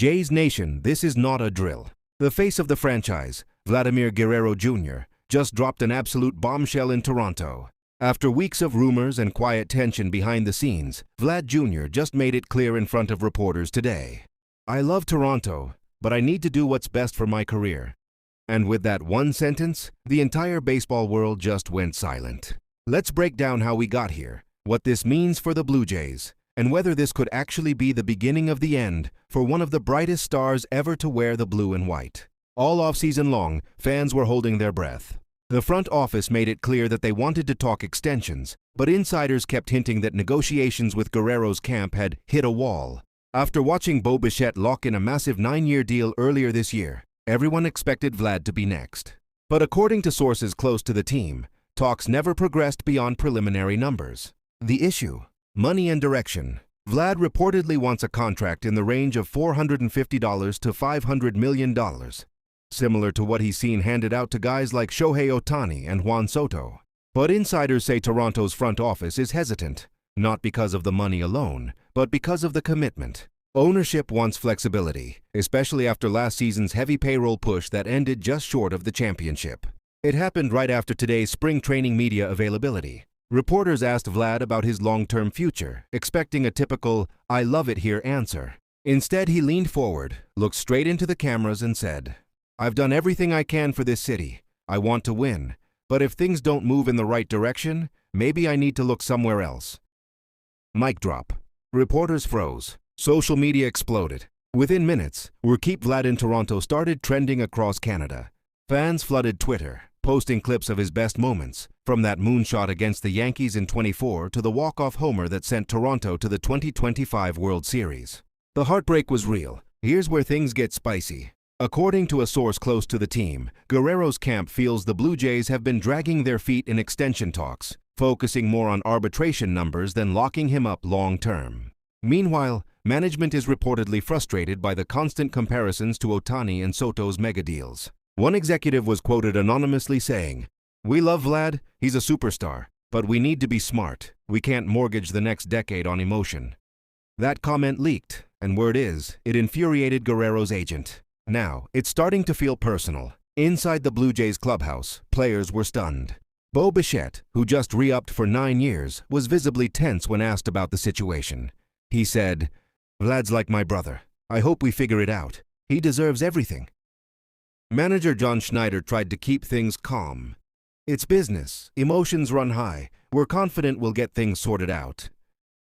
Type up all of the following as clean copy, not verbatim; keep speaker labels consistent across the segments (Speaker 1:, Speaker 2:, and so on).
Speaker 1: Jays Nation, this is not a drill. The face of the franchise, Vladimir Guerrero Jr., just dropped an absolute bombshell in Toronto. After weeks of rumors and quiet tension behind the scenes, Vlad Jr. just made it clear in front of reporters today. "I love Toronto, but I need to do what's best for my career." And with that one sentence, the entire baseball world just went silent. Let's break down how we got here, what this means for the Blue Jays, and whether this could actually be the beginning of the end for one of the brightest stars ever to wear the blue and white. All offseason long, fans were holding their breath. The front office made it clear that they wanted to talk extensions, but insiders kept hinting that negotiations with Guerrero's camp had hit a wall. After watching Bo Bichette lock in a massive 9-year deal earlier this year, everyone expected Vlad to be next. But according to sources close to the team, talks never progressed beyond preliminary numbers. The issue? Money and direction. Vlad reportedly wants a contract in the range of $450 to $500 million, similar to what he's seen handed out to guys like Shohei Ohtani and Juan Soto. But insiders say Toronto's front office is hesitant, not because of the money alone, but because of the commitment. Ownership wants flexibility, especially after last season's heavy payroll push that ended just short of the championship. It happened right after today's spring training media availability. Reporters asked Vlad about his long-term future, expecting a typical "I love it here" answer. Instead, he leaned forward, looked straight into the cameras and said, "I've done everything I can for this city. I want to win. But if things don't move in the right direction, maybe I need to look somewhere else." Mic drop. Reporters froze. Social media exploded. Within minutes, "We're Keep Vlad in Toronto" started trending across Canada. Fans flooded Twitter, posting clips of his best moments, from that moonshot against the Yankees in '24 to the walk-off homer that sent Toronto to the 2025 World Series. The heartbreak was real. Here's where things get spicy. According to a source close to the team, Guerrero's camp feels the Blue Jays have been dragging their feet in extension talks, focusing more on arbitration numbers than locking him up long-term. Meanwhile, management is reportedly frustrated by the constant comparisons to Ohtani and Soto's mega deals. One executive was quoted anonymously saying, "We love Vlad, he's a superstar, but we need to be smart. We can't mortgage the next decade on emotion." That comment leaked, and word is, it infuriated Guerrero's agent. Now, it's starting to feel personal. Inside the Blue Jays clubhouse, players were stunned. Bo Bichette, who just re-upped for 9 years, was visibly tense when asked about the situation. He said, "Vlad's like my brother. I hope we figure it out. He deserves everything." Manager John Schneider tried to keep things calm. "It's business. Emotions run high. We're confident we'll get things sorted out."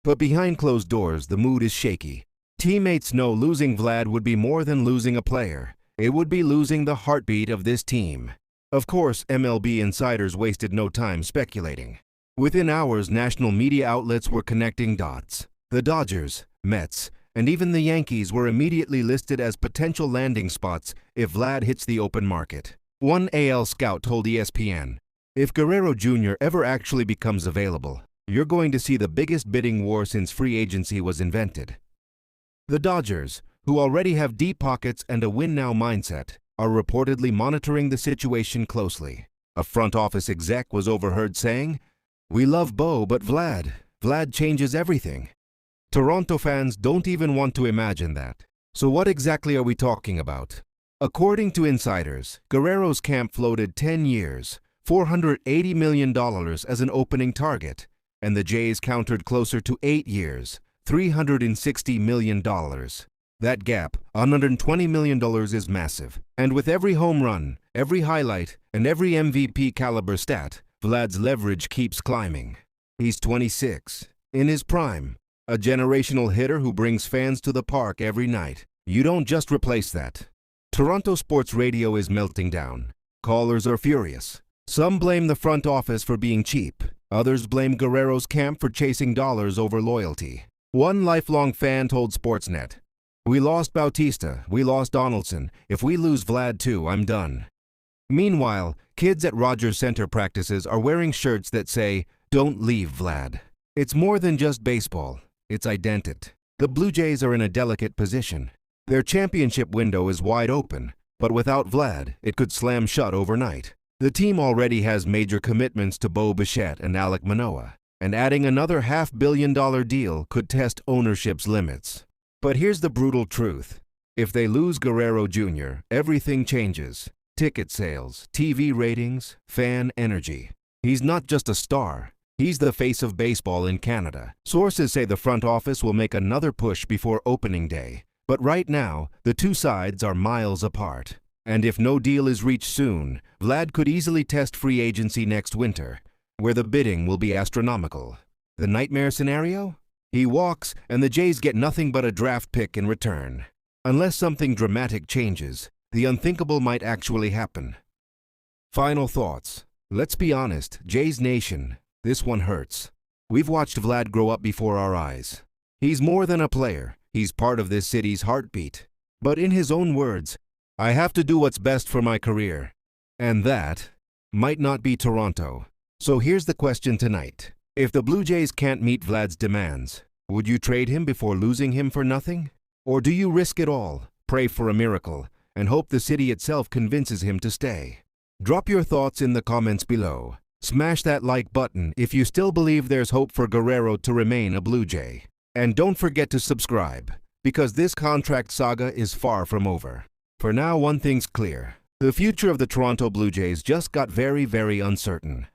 Speaker 1: But behind closed doors, the mood is shaky. Teammates know losing Vlad would be more than losing a player. It would be losing the heartbeat of this team. Of course, MLB insiders wasted no time speculating. Within hours, national media outlets were connecting dots. The Dodgers, Mets, and even the Yankees were immediately listed as potential landing spots if Vlad hits the open market. One AL scout told ESPN, "If Guerrero Jr. ever actually becomes available, you're going to see the biggest bidding war since free agency was invented." The Dodgers, who already have deep pockets and a win-now mindset, are reportedly monitoring the situation closely. A front office exec was overheard saying, "We love Bo, but Vlad changes everything." Toronto fans don't even want to imagine that. So what exactly are we talking about? According to insiders, Guerrero's camp floated 10 years, $480 million as an opening target, and the Jays countered closer to 8 years, $360 million. That gap, $120 million, is massive. And with every home run, every highlight, and every MVP caliber stat, Vlad's leverage keeps climbing. He's 26, in his prime. A generational hitter who brings fans to the park every night. You don't just replace that. Toronto sports radio is melting down. Callers are furious. Some blame the front office for being cheap. Others blame Guerrero's camp for chasing dollars over loyalty. One lifelong fan told Sportsnet, "We lost Bautista, we lost Donaldson. If we lose Vlad too, I'm done." Meanwhile, kids at Rogers Center practices are wearing shirts that say, "Don't leave Vlad." It's more than just baseball. It's identity. The Blue Jays are in a delicate position. Their championship window is wide open, but without Vlad, it could slam shut overnight. The team already has major commitments to Bo Bichette and Alek Manoah, and adding another $500 million deal could test ownership's limits. But here's the brutal truth. If they lose Guerrero Jr., everything changes. Ticket sales, TV ratings, fan energy. He's not just a star. He's the face of baseball in Canada. Sources say the front office will make another push before opening day. But right now, the two sides are miles apart. And if no deal is reached soon, Vlad could easily test free agency next winter, where the bidding will be astronomical. The nightmare scenario? He walks, and the Jays get nothing but a draft pick in return. Unless something dramatic changes, the unthinkable might actually happen. Final thoughts. Let's be honest, Jays Nation, this one hurts. We've watched Vlad grow up before our eyes. He's more than a player. He's part of this city's heartbeat. But in his own words, I have to do what's best for my career. And that might not be Toronto. So here's the question tonight. If the Blue Jays can't meet Vlad's demands, would you trade him before losing him for nothing? Or do you risk it all, pray for a miracle, and hope the city itself convinces him to stay? Drop your thoughts in the comments below. Smash that like button if you still believe there's hope for Guerrero to remain a Blue Jay. And don't forget to subscribe, because this contract saga is far from over. For now, one thing's clear. The future of the Toronto Blue Jays just got very, very uncertain.